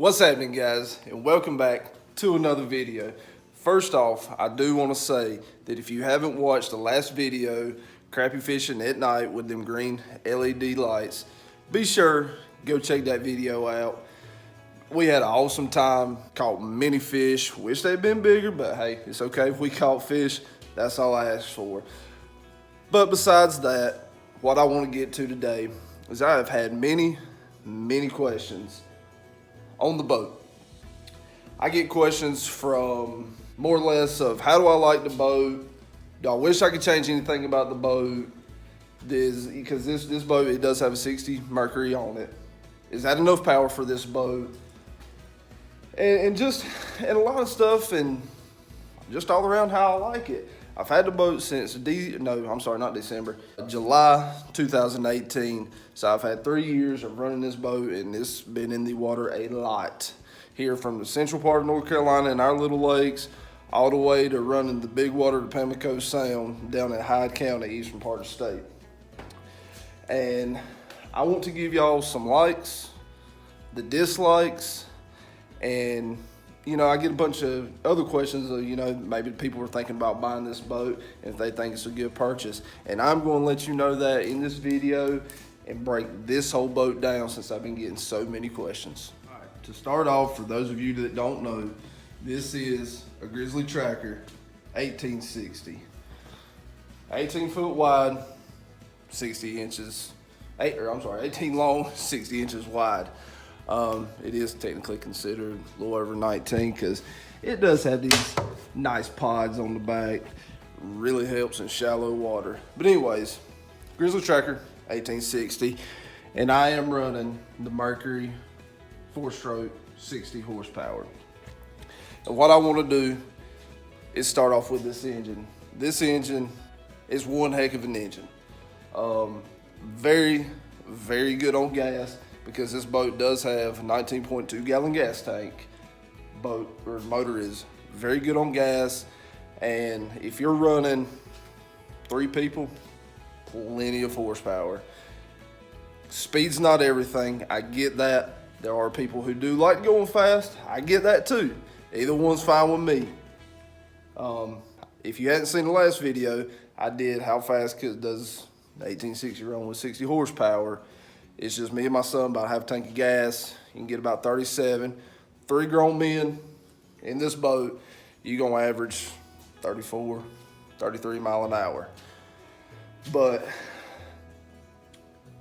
What's happening, guys, and welcome back to another video. First off, I do want to say that if you haven't watched the last video, crappie fishing at night with them green LED lights, be sure go check that video out. We had an awesome time, caught many fish. Wish they'd been bigger, but hey, it's okay if we caught fish. That's all I asked for. But besides that, what I want to get to today is I have had many questions on the boat. I get questions from more or less of how do I like the boat? Do I wish I could change anything about the boat? Because this boat, it does have a 60 Mercury on it. Is that enough power for this boat? And a lot of stuff, and just all around how I like it. I've had the boat since July 2018. So I've had 3 years of running this boat, and it's been in the water a lot. Here from the central part of North Carolina and our little lakes, all the way to running the big water of the Pamlico Sound down in Hyde County, eastern part of the state. And I want to give y'all some likes, the dislikes, and I get a bunch of other questions of, maybe people are thinking about buying this boat and if they think it's a good purchase. And I'm going to let you know that in this video and break this whole boat down since I've been getting so many questions. All right, to start off, for those of you that don't know, this is a GRIZZLY Tracker 1860. 18 foot wide, 18 long, 60 inches wide. It is technically considered a little over 19 because it does have these nice pods on the back. Really helps in shallow water. But anyways, GRIZZLY Tracker 1860, and I am running the Mercury 4-stroke 60 horsepower. And what I want to do is start off with this engine. This engine is one heck of an engine. Very good on gas, because this boat does have a 19.2 gallon gas tank. Motor is very good on gas, and if you're running 3 people, plenty of horsepower. Speed's not everything, I get that. There are people who do like going fast, I get that too. Either one's fine with me. If you hadn't seen the last video, I did how fast does the 1860 run with 60 horsepower. It's just me and my son, about half a tank of gas. You can get about 37. 3 grown men in this boat, you're gonna average 34, 33 mile an hour. But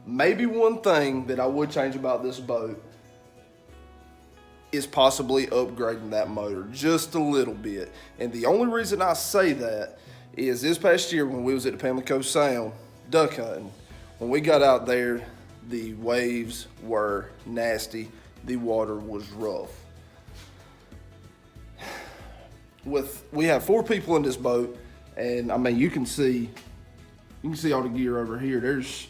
maybe one thing that I would change about this boat is possibly upgrading that motor just a little bit. And the only reason I say that is this past year when we was at the Pamlico Sound duck hunting, when we got out there, the waves were nasty. The water was rough. We have 4 people in this boat, and I mean you can see all the gear over here. There's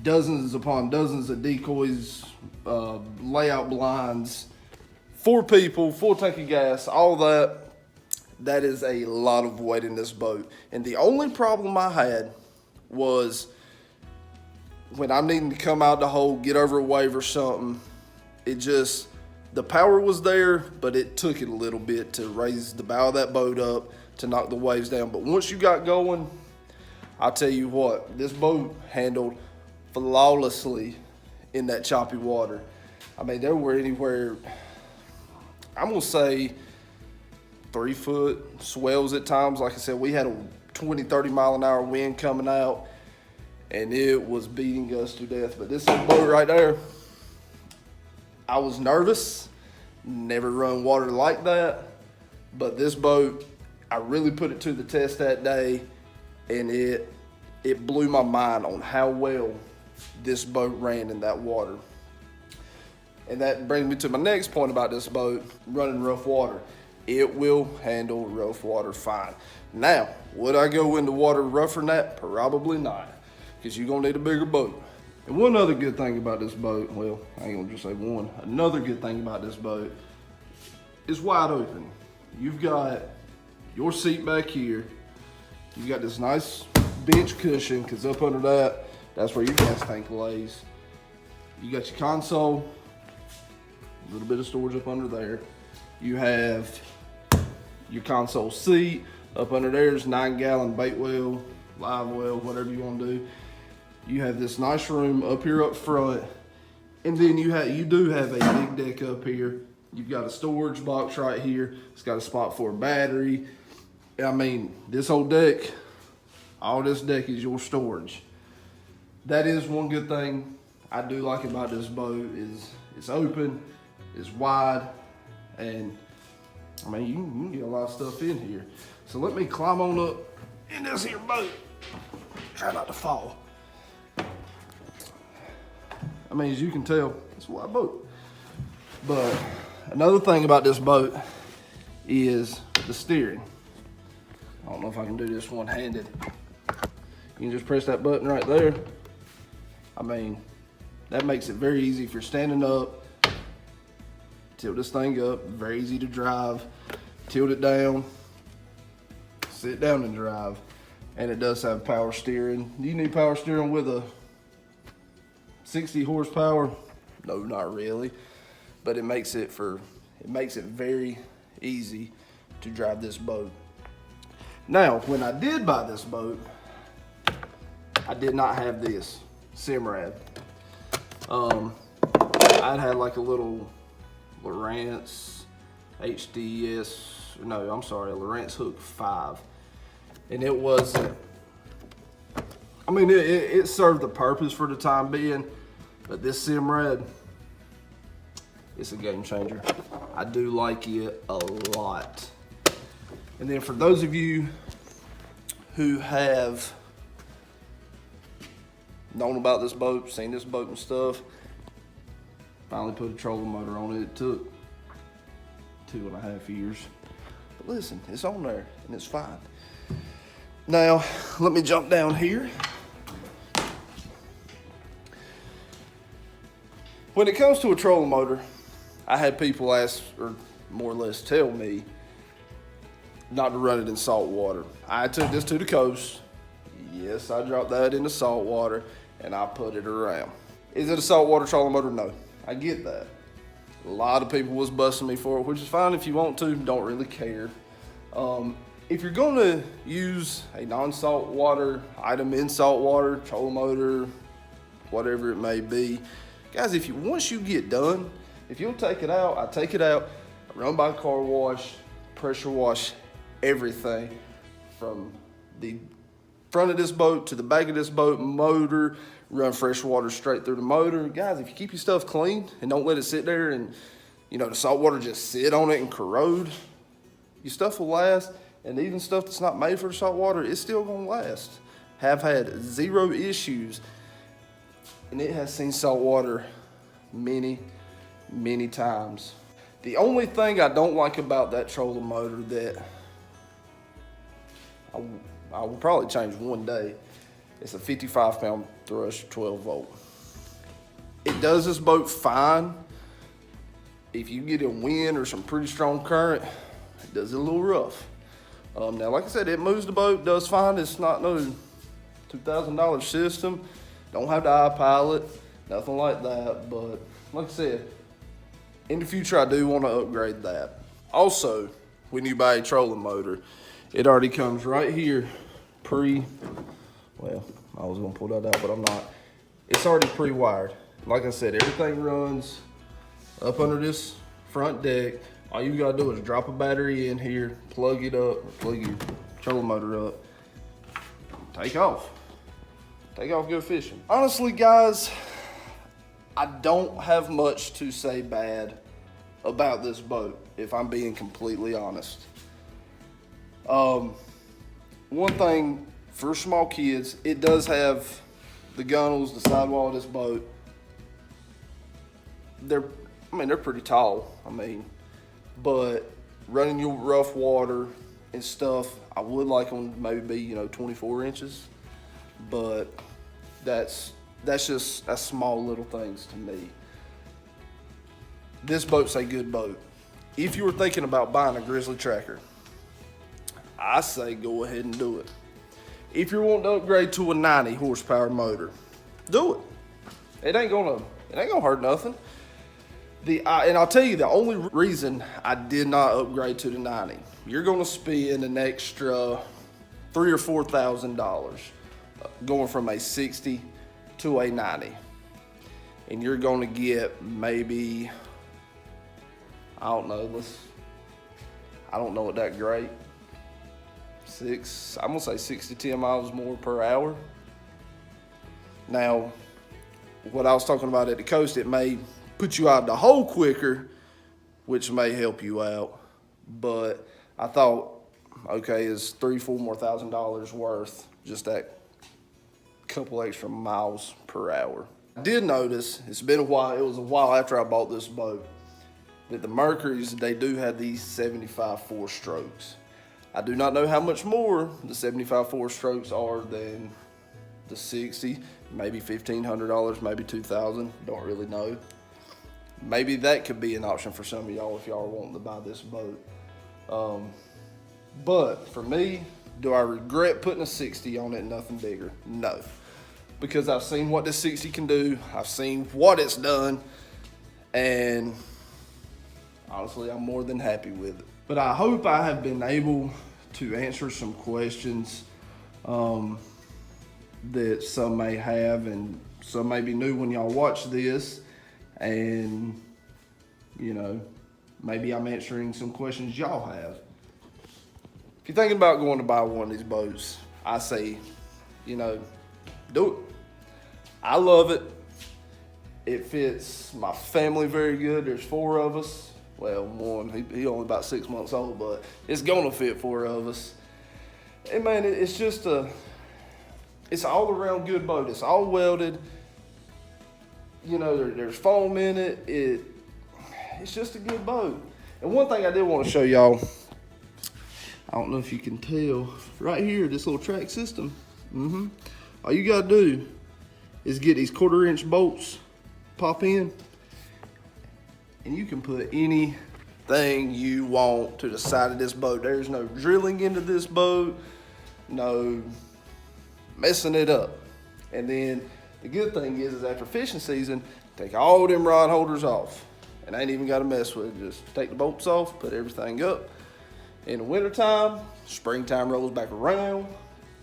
dozens upon dozens of decoys, layout blinds, 4 people, full tank of gas, all that. That is a lot of weight in this boat. And the only problem I had was when I'm needing to come out the hole, get over a wave or something, the power was there, but it took it a little bit to raise the bow of that boat up to knock the waves down. But once you got going, I'll tell you what, this boat handled flawlessly in that choppy water. I mean, there were anywhere, I'm gonna say 3 foot swells at times. Like I said, we had a 20, 30 mile an hour wind coming out, and it was beating us to death. But this boat right there, I was nervous, never run water like that. But this boat, I really put it to the test that day, and it blew my mind on how well this boat ran in that water. And that brings me to my next point about this boat, running rough water. It will handle rough water fine. Now, would I go into water rougher than that? Probably not, because you're gonna need a bigger boat. And one other good thing about this boat, well, I ain't gonna just say one, another good thing about this boat is wide open. You've got your seat back here. You've got this nice bench cushion, because up under that, that's where your gas tank lays. You got your console, A little bit of storage up under there. You have your console seat. Up under there is 9-gallon bait well, live well, whatever you want to do. You have this nice room up here up front. And then you do have a big deck up here. You've got a storage box right here. It's got a spot for a battery. I mean, this whole deck, all this deck is your storage. That is one good thing I do like about this boat is it's open, it's wide, and I mean, you can get a lot of stuff in here. So let me climb on up in this here boat. Try not to fall. I mean, as you can tell, it's a wide boat. But another thing about this boat is the steering. I don't know if I can do this one-handed. You can just press that button right there. I mean, that makes it very easy if you're standing up. Tilt this thing up, very easy to drive. Tilt it down, sit down and drive. And it does have power steering. Do you need power steering with a 60 horsepower? No, not really. But it makes it very easy to drive this boat. Now, when I did buy this boat, I did not have this Simrad. I'd had like a little Lowrance HDS, no, I'm sorry, a Lowrance Hook 5. And it wasn't, I mean, it served the purpose for the time being, but this Simrad, it's a game changer. I do like it a lot. And then for those of you who have known about this boat, seen this boat and stuff, finally put a trolling motor on it. It took 2.5 years. But listen, it's on there and it's fine. Now, let me jump down here. When it comes to a trolling motor, I had people ask, or more or less tell me, not to run it in salt water. I took this to the coast. Yes, I dropped that into salt water and I put it around. Is it a saltwater trolling motor? No, I get that. A lot of people was busting me for it, which is fine if you want to, don't really care. If you're gonna use a non-salt water item in salt water, trolling motor, whatever it may be, guys, once you get done, if you'll take it out, I take it out, I run by car wash, pressure wash everything from the front of this boat to the back of this boat, motor, run fresh water straight through the motor. Guys, if you keep your stuff clean and don't let it sit there and, you know, the salt water just sit on it and corrode, your stuff will last. And even stuff that's not made for salt water, it's still gonna last. Have had 0 issues. And it has seen salt water many, many times. The only thing I don't like about that trolling motor that I will probably change one day, it's a 55-pound thrush, 12 volt. It does this boat fine. If you get a wind or some pretty strong current, it does it a little rough. Now, like I said, it moves the boat, does fine. It's not no $2,000 system. Don't have the iPilot, nothing like that. But like I said, in the future, I do want to upgrade that. Also, when you buy a trolling motor, it already comes right here well, I was gonna pull that out, but I'm not. It's already pre-wired. Like I said, everything runs up under this front deck. All you gotta do is drop a battery in here, plug it up, or plug your trolling motor up, take off. Take off, go fishing. Honestly, guys, I don't have much to say bad about this boat, if I'm being completely honest. One thing, for small kids, it does have the gunnels, the sidewall of this boat. They're pretty tall. But running your rough water and stuff, I would like them to maybe be, 24 inches. But that's small little things to me. This boat's a good boat. If you were thinking about buying a GRIZZLY Tracker, I say go ahead and do it. If you're wanting to upgrade to a 90 horsepower motor, do it. It ain't gonna hurt nothing. And I'll tell you, the only reason I did not upgrade to the 90, you're gonna spend an extra $3,000 or $4,000 going from a 60 to a 90. And you're gonna get maybe, I don't know it that great. I'm gonna say 6 to 10 miles more per hour. Now, what I was talking about at the coast, it may put you out of the hole quicker, which may help you out. But I thought, okay, it's $3,000, $4,000 worth just that couple extra miles per hour. I did notice, it was a while after I bought this boat, that the Mercuries, they do have these 75 four-strokes. I do not know how much more the 75 four-strokes are than the 60, maybe $1,500, maybe $2,000, don't really know. Maybe that could be an option for some of y'all if y'all are wanting to buy this boat. But for me, do I regret putting a 60 on it and nothing bigger? No. Because I've seen what this 60 can do, I've seen what it's done, and honestly, I'm more than happy with it. But I hope I have been able to answer some questions that some may have, and some may be new when y'all watch this, and you know, maybe I'm answering some questions y'all have. If you're thinking about going to buy one of these boats, I say, you know, do it. I love it. It fits my family very good. There's 4 of us. Well, one, he only about 6 months old, but it's gonna fit 4 of us. And man, it's just it's all around good boat. It's all welded. You know, there's foam in it. It's just a good boat. And one thing I did want to show y'all, I don't know if you can tell, right here, this little track system. All you gotta do is get these 1/4-inch bolts, pop in, and you can put anything you want to the side of this boat. There's no drilling into this boat, no messing it up. And then the good thing is after fishing season, take all them rod holders off. And I ain't even got to mess with it. Just take the bolts off, put everything up. In the wintertime, springtime rolls back around,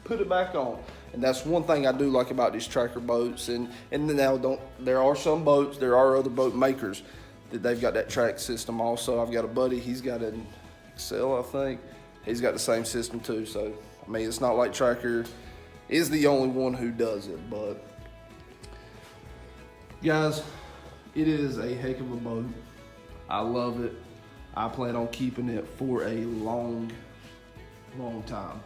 put it back on. And that's one thing I do like about these tracker boats. And now there are some boats, there are other boat makers that they've got that track system also. I've got a buddy, he's got an Excel, I think. He's got the same system too. So, I mean, it's not like Tracker is the only one who does it, but guys, it is a heck of a boat. I love it. I plan on keeping it for a long time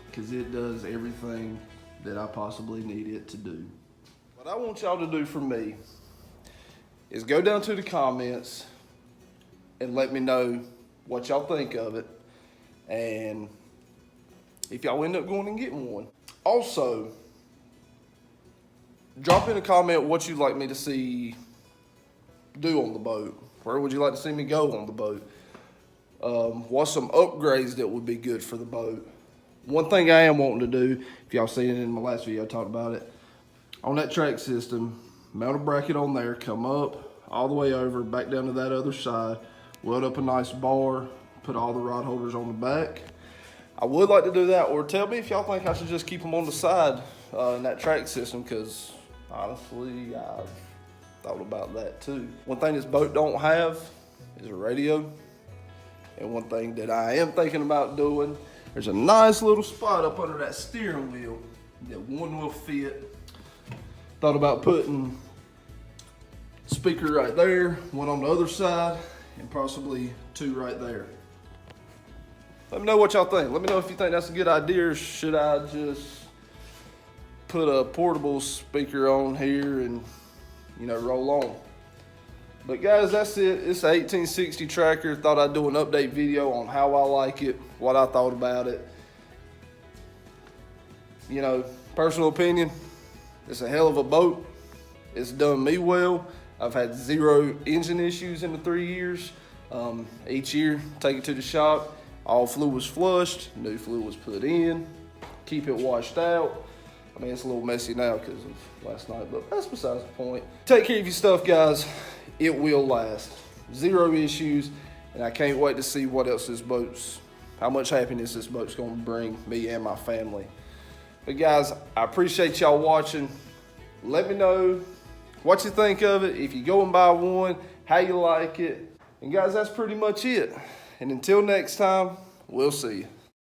because it does everything that I possibly need it to do. What I want y'all to do for me is go down to the comments and let me know what y'all think of it, and if y'all end up going and getting one. Also, drop in a comment what you'd like me to see do on the boat. Where would you like to see me go on the boat? What's some upgrades that would be good for the boat? One thing I am wanting to do, if y'all seen it in my last video, I talked about it. On that track system, mount a bracket on there, come up all the way over, back down to that other side, weld up a nice bar, put all the rod holders on the back. I would like to do that, or tell me if y'all think I should just keep them on the side in that track system, because honestly, I've thought about that too. One thing this boat don't have is a radio. And one thing that I am thinking about doing, there's a nice little spot up under that steering wheel that one will fit. Thought about putting a speaker right there, one on the other side, and possibly 2 right there. Let me know what y'all think. Let me know if you think that's a good idea, or should I just put a portable speaker on here and, you know, roll on. But guys, that's it. It's an 1860 Tracker. Thought I'd do an update video on how I like it, what I thought about it. You know, personal opinion, it's a hell of a boat. It's done me well. I've had 0 engine issues in the 3 years. Each year, take it to the shop. All fluid was flushed, new fluid was put in, keep it washed out. I mean, it's a little messy now because of last night, but that's besides the point. Take care of your stuff, guys. it will last. Zero issues, and I can't wait to see what else how much happiness this boat's gonna bring me and my family. But guys, I appreciate y'all watching. Let me know what you think of it, if you go and buy one, how you like it. And guys, that's pretty much it. And until next time, we'll see you.